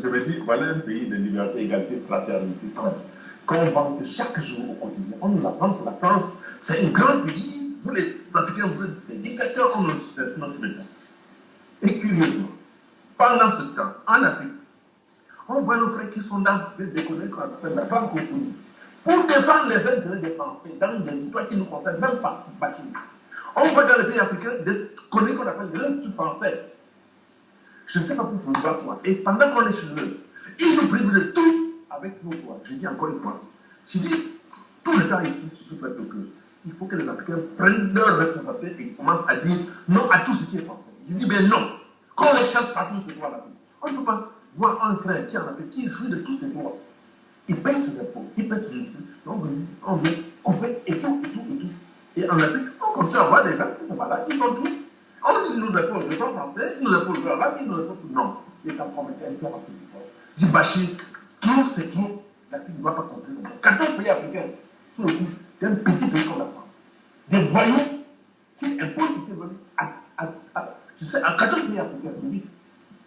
je me dis, voilà un pays de liberté, égalité, fraternité. Qu'on vante chaque jour au quotidien. On nous apprend que la France, c'est un grand pays. Vous les Africains, vous êtes des dictateurs, on nous fait notre État. Et curieusement, pendant ce temps, en Afrique, on voit nos frères qui sont dans des conneries qu'on appelle la francophonie. Pour défendre les intérêts des Français dans des histoires qui nous concernent, même pas bâtir. On voit dans les pays africains des conneries qu'on appelle l'Institut français. Je ne sais pas pourquoi quoi. Et pendant qu'on est chez eux, ils nous privent de tout avec nos droits. Je dis encore une fois, je dis, tout le temps ici, sur ce plateau, il faut que les Africains prennent leur responsabilité et commencent à dire non à tout ce qui est français. Je dis, ben non, qu'on les chasse partout ces droits-là. On ne peut pas voir un frère qui en a fait, qui jouit de tous ses droits. Il paye ses impôts, il paye ses impôts. Donc, on veut couper et tout, et tout, et tout. Et en Afrique, on continue à voir des gens qui sont malades, qui font tout. On nous impose le temps français, ils nous imposent le là, ils nous imposent tout. Non, l'État promettait un temps à ce sport. Dit Bachir, trop c'est trop, l'Afrique ne doit pas compter. 14 pays africains, c'est le coup d'un petit pays comme la France. Des voyous qui imposent ce qu'ils veulent. Tu sais, à 14 pays africains, oui,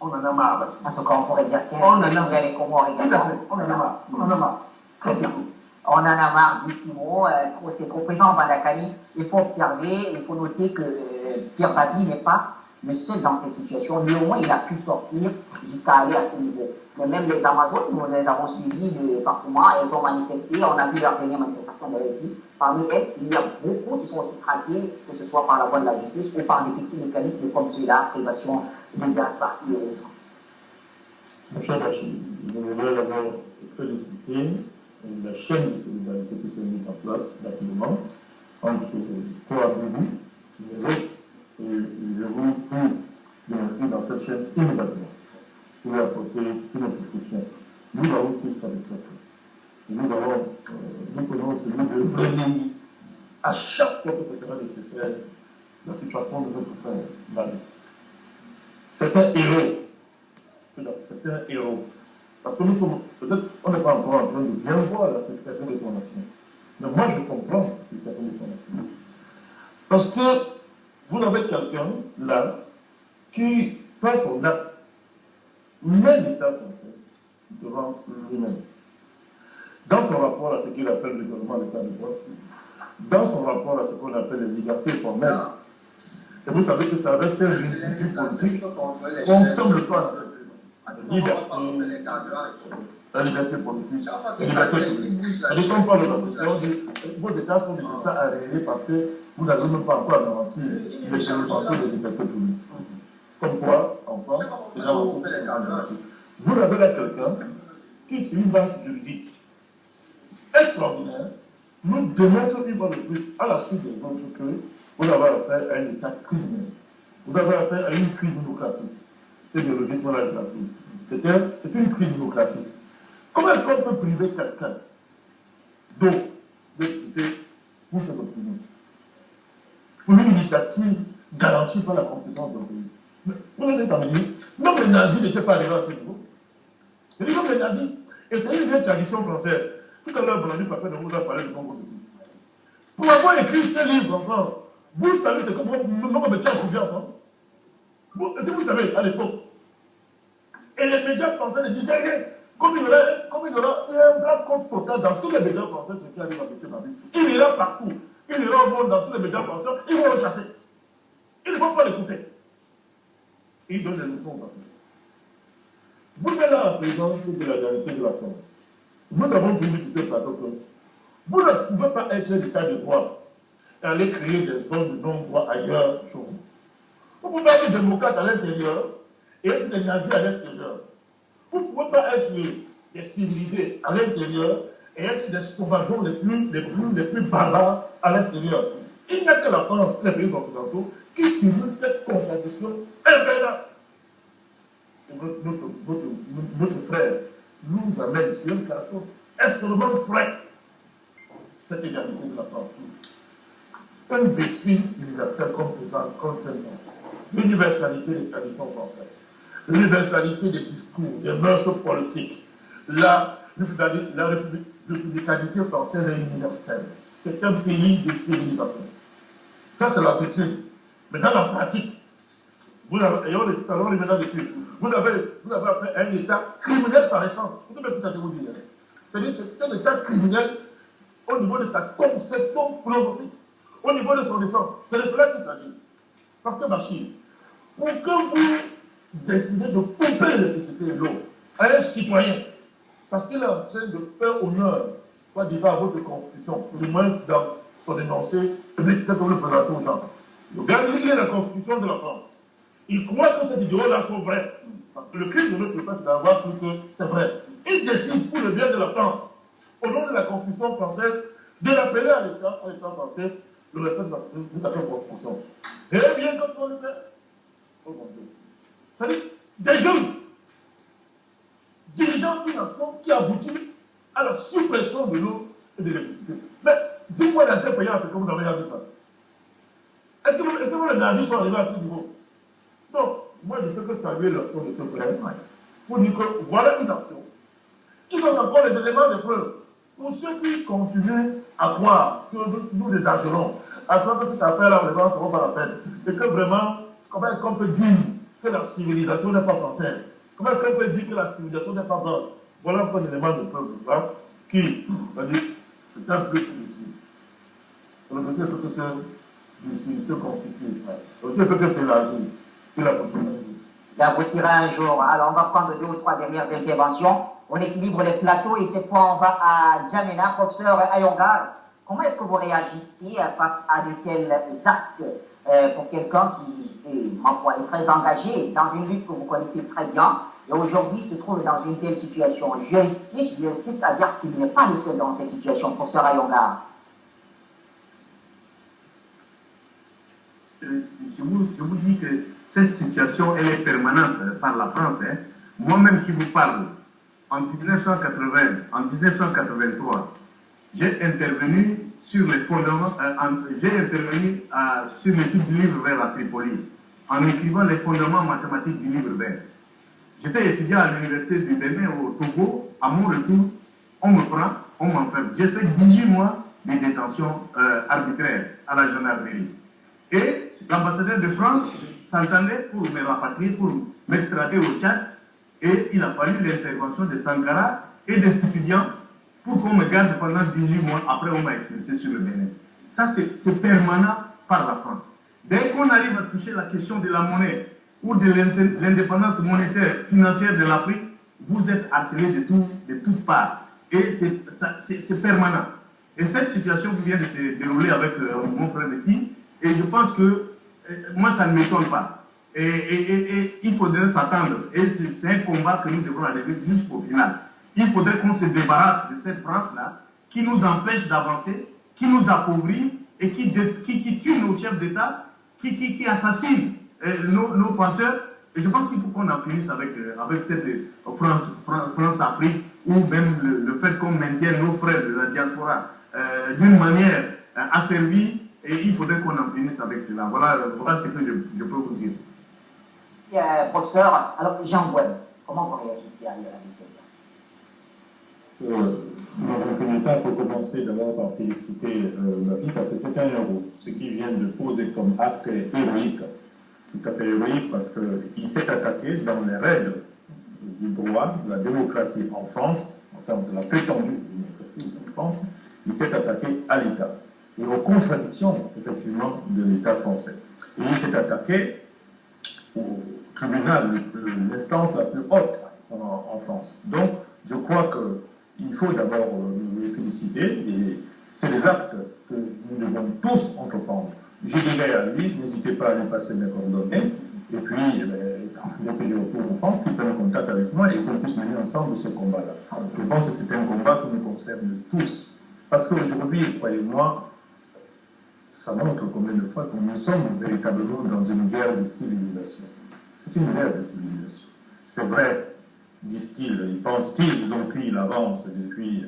on en a marre, Bachir. En tout cas, on pourrait dire qu'il y a les Comores également. Tout à fait, on en a marre, on en a marre. Très bien. On en a marre d'ici mots, c'est trop présent en Bandakani. Il faut observer, il faut noter que Pierre Babi n'est pas le seul dans cette situation. Néanmoins, il a pu sortir jusqu'à aller à ce niveau. Mais même les Amazones, nous les avons suivis de partout, elles ont manifesté, on a vu leur dernière manifestation d'ailleurs ici. Parmi elles, il y a beaucoup qui sont aussi traqués, que ce soit par la voie de la justice ou par des petits mécanismes comme celui-là, privation de gaz par-ci et autres. Mon cher Bachir, je voudrais d'abord féliciter la chaîne de solidarité qui s'est mise en place rapidement entre Coabibou, les autres, et je vous prie de m'inscrire dans cette chaîne immédiatement pour lui apporter tout notre soutien. Nous avons tous avec ça. Nous prenons celui de relayer à chaque fois que ce sera nécessaire la situation de notre frère Bali. C'est un héros. C'est un héros. Parce que nous sommes, peut-être, on n'est pas encore en train de bien voir la situation de son nation. Mais moi, je comprends la situation de son nation. Parce que vous avez quelqu'un, là, qui, par son acte, met l'État français devant lui-même. Dans son rapport à ce qu'il appelle le gouvernement de l'État de droit, dans son rapport à ce qu'on appelle les libertés formelles, et vous savez que ça reste un institut politique, consomme le temps. La liberté politique, la liberté politique. Elle comme pas vos États sont des États arrêtés parce que vous n'avez même pas encore garanti les développements des libertés politiques. Comme quoi, enfin, les gens vous avez là quelqu'un qui, sur une base juridique extraordinaire, nous démontre une fois de plus, à la suite de votre que vous avez affaire à un État criminel. Vous avez affaire à une criminocratie. C'est le registre de la démocratie. C'est une criminocratie. Comment est-ce qu'on peut priver quelqu'un de quitter pour cette opinion? Pour une initiative garantie par la Constitution de pays. Vous êtes en dire, même les nazis n'étaient pas arrivés à ce niveau. C'est comme les nazis. Et c'est une vieille tradition française. Tout à l'heure, Brandi Papin de vous a parlé de Congo aussi. Pour avoir écrit ce livre en France, vous savez c'est comment on mettait en couvert en France. Si vous savez, à l'époque, et les médias français ne disaient rien. Comme il y aura un grand compte total dans tous les médias français, ce qui arrive à M. Babi. Il ira partout. Il ira au monde dans tous les médias français. Ils vont le chasser. Ils ne vont pas l'écouter. Il donne les leçons aux Africains. Vous êtes là en présence de la vérité de la France. Nous avons voulu citer plateau que vous ne pouvez pas être l'état de droit et aller créer des zones de non-droit ailleurs chez vous. Vous pouvez être démocrate à l'intérieur et être des nazis à l'extérieur. Vous ne pouvez pas être des civilisés à l'intérieur et être des sauvageons les plus barbares à l'extérieur. Il n'y a que la France, les pays occidentaux, qui cumulent cette contradiction infernale. Notre frère nous amène sur une plateau extrêmement frais cette égalité de la France. Une victime universelle comme présent, comme l'universalité des traditions françaises, l'universalité des discours, des mœurs politiques, la républicanité française est universelle. C'est un pays de civilisation. Ça, c'est l'habitude. Mais dans la pratique, Vous avez, et on est tout à l'heure, les ménages dessus. Vous avez fait un État criminel par essence. Vous devez tout à vous dire. C'est-à-dire que c'est un État criminel au niveau de sa conception philosophique, au niveau de son essence. C'est de cela qu'il s'agit. Parce que Bachir, pour que vous décidez de couper l'électricité et l'eau à un citoyen, parce qu'il est en train de faire honneur, soit disant à votre constitution, du moins dans son énoncé public, tel que vous le présentez aux gens. Le gars, il est la constitution de la France. Il croit que ces idéaux-là sont vrais. Parce que le crime de notre peuple, c'est d'avoir cru que c'est vrai. Il décide pour le bien de la France, au nom de la constitution française, de l'appeler à l'État français, le respect de la constitution. Et bien, quand on le fait, oh mon Dieu. C'est-à-dire, des jeunes dirigeants d'une nation qui aboutit à la suppression de l'eau et de l'électricité. Mais dis-moi dans quel pays africain vous avez vu ça? Est-ce que les nazis sont arrivés à ce niveau? Non, moi je fais que saluer l'action de ce frère pour dire que voilà une nation qui donne encore les éléments de preuve. Pour ceux qui continuent à croire que nous les exagérons, à croire que cette affaire-là, les gens ne seront pas la peine, et que vraiment, comment est-ce qu'on peut dire que la civilisation n'est pas française? Comment est-ce qu'on peut dire que la civilisation n'est pas bonne? Voilà un élément de preuve, qui va dire c'est un peu ici. Le dossier peut que se constitue. Le dossier peut que s'élargir. Il aboutira un jour. Alors, on va prendre 2 ou 3 dernières interventions. On équilibre les plateaux et cette fois, on va à Djamena. Professeur Ayongar, comment est-ce que vous réagissez face à de tels actes pour quelqu'un qui est très engagé dans une lutte que vous connaissez très bien et aujourd'hui se trouve dans une telle situation? J'insiste à dire qu'il n'est pas le seul dans cette situation, professeur Ayongar. Je vous dis que cette situation, elle est permanente par la France. Hein. Moi-même qui vous parle, en 1980, en 1983, j'ai intervenu sur les fondements, j'ai intervenu sur l'étude du livre vert à Tripoli, en écrivant les fondements mathématiques du livre vert. J'étais étudiant à l'université du Bénin au Togo. À mon retour, on me prend, on m'enferme. J'ai fait 18 mois de détention arbitraire à la gendarmerie. Et l'ambassadeur de France s'entendait pour me rapatrier, pour m'extrader au Tchad. Et il a fallu l'intervention de Sankara et des étudiants pour qu'on me garde pendant 18 mois. Après, on m'a expulsé sur le Bénin. Ça, c'est permanent par la France. Dès qu'on arrive à toucher la question de la monnaie ou de l'indépendance monétaire financière de l'Afrique, vous êtes harcelé de toutes parts. Et c'est permanent. Et cette situation qui vient de se dérouler avec mon frère Betty, et je pense que moi, ça ne m'étonne pas. Et il faudrait s'attendre. Et c'est un combat que nous devons aller jusqu'au final. Il faudrait qu'on se débarrasse de cette France-là qui nous empêche d'avancer, qui nous appauvrit et qui tue nos chefs d'État, qui assassine nos penseurs. Et je pense qu'il faut qu'on en finisse avec cette France-Afrique, ou même le fait qu'on maintienne nos frères de la diaspora d'une manière asservie. Et il faudrait qu'on en finisse avec cela. Voilà ce que je peux vous dire. Professeur, alors Jean Gouin, comment vous réagissez à la Dans un premier temps, il faut commencer d'abord par féliciter Marie parce que c'est un héros. Ce qu'il vient de poser comme acte est héroïque, tout à fait héroïque, parce qu'il s'est attaqué dans les règles du droit, de la démocratie en France, enfin de la prétendue démocratie en France, il s'est attaqué à l'État et aux contradictions, effectivement, de l'État français. Et il s'est attaqué au tribunal, l'instance la plus haute en France. Donc, je crois qu'il faut d'abord les féliciter, et c'est des actes que nous devons tous entreprendre. Je dirais à lui, n'hésitez pas à lui passer mes coordonnées, et puis, dès que je retourne en France, qu'il prenne contact avec moi et qu'on puisse mener ensemble ce combat-là. Je pense que c'est un combat qui nous concerne tous. Parce qu'aujourd'hui, croyez-moi, ça montre combien de fois que nous sommes véritablement dans une guerre de civilisation. C'est une guerre de civilisation. C'est vrai, disent-ils, ils pensent-ils, ils ont pris l'avance depuis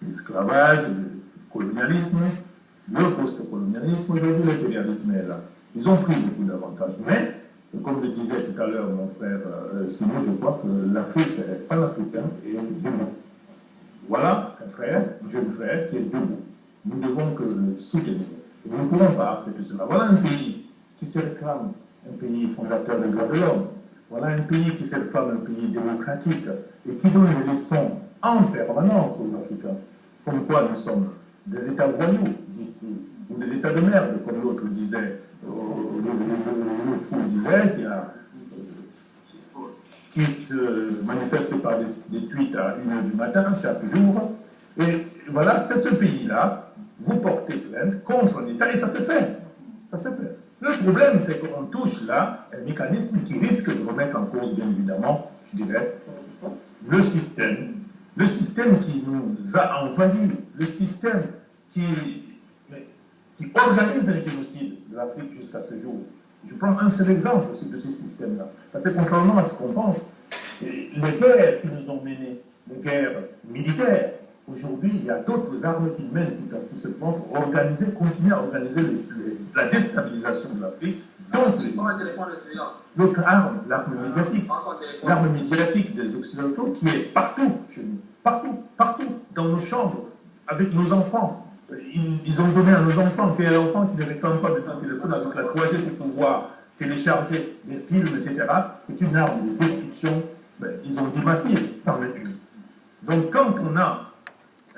l'esclavage, le colonialisme, le post-colonialisme, aujourd'hui l'impérialisme est là. Ils ont pris beaucoup d'avantages. Mais, comme le disait tout à l'heure mon frère Simon, je crois que l'Afrique, pas l'Africain, est debout. Voilà un frère, un jeune frère qui est debout. Nous devons que le soutenir. Nous ne pouvons pas accepter cela. Voilà un pays qui se réclame un pays fondateur des droits de l'homme. Voilà un pays qui se réclame un pays démocratique et qui donne des leçons en permanence aux Africains. Comme quoi nous sommes des États voyous, disent-ils, ou des États de merde, comme l'autre disait, le fou disait, qui se manifeste par des tweets à 1h du matin chaque jour. Et voilà, c'est ce pays-là, vous portez plainte contre l'État, et ça s'est fait. Ça s'est fait. Le problème, c'est qu'on touche là un mécanisme qui risque de remettre en cause, bien évidemment, je dirais, le système qui nous a envahis, le système qui organise un génocide de l'Afrique jusqu'à ce jour. Je prends un seul exemple aussi de ce système-là. Parce que contrairement à ce qu'on pense, les guerres qui nous ont menées, les guerres militaires, aujourd'hui, il y a d'autres armes qui mènent qui peuvent tout simplement continuer à organiser la déstabilisation de l'Afrique. L'autre arme, l'arme médiatique des Occidentaux qui est partout chez nous, partout, dans nos chambres, avec nos enfants. Ils ont donné à nos enfants, quel enfant qui ne réclame pas de son téléphone avec la 3G pour pouvoir télécharger des films, etc. C'est une arme de destruction, ils ont dit massive, sans le but. Donc quand on a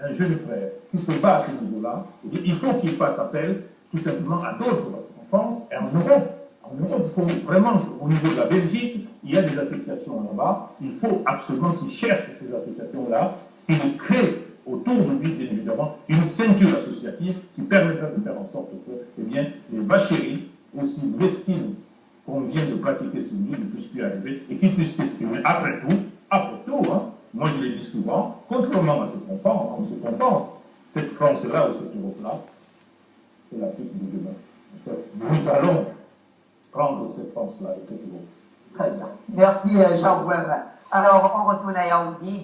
un jeune frère qui se bat à ce niveau-là, il faut qu'il fasse appel tout simplement à d'autres, parce qu'en France et en Europe, il faut vraiment, au niveau de la Belgique, il y a des associations là-bas, il faut absolument qu'ils cherchent ces associations-là, qu'ils créent autour de lui, bien évidemment, une ceinture associative qui permettra de faire en sorte que, eh bien, les vacheries, aussi mesquines qu'on vient de pratiquer sur lui, ne puissent plus arriver et qu'ils puissent s'exprimer. Après tout, hein, moi je l'ai dit souvent, contrairement à ce qu'on pense, cette France-là ou cette Europe-là, c'est l'Afrique de demain. Nous allons prendre cette France-là et cette Europe. Très bien. Merci Jean-Bouin. Alors, on retourne à Yaoundé.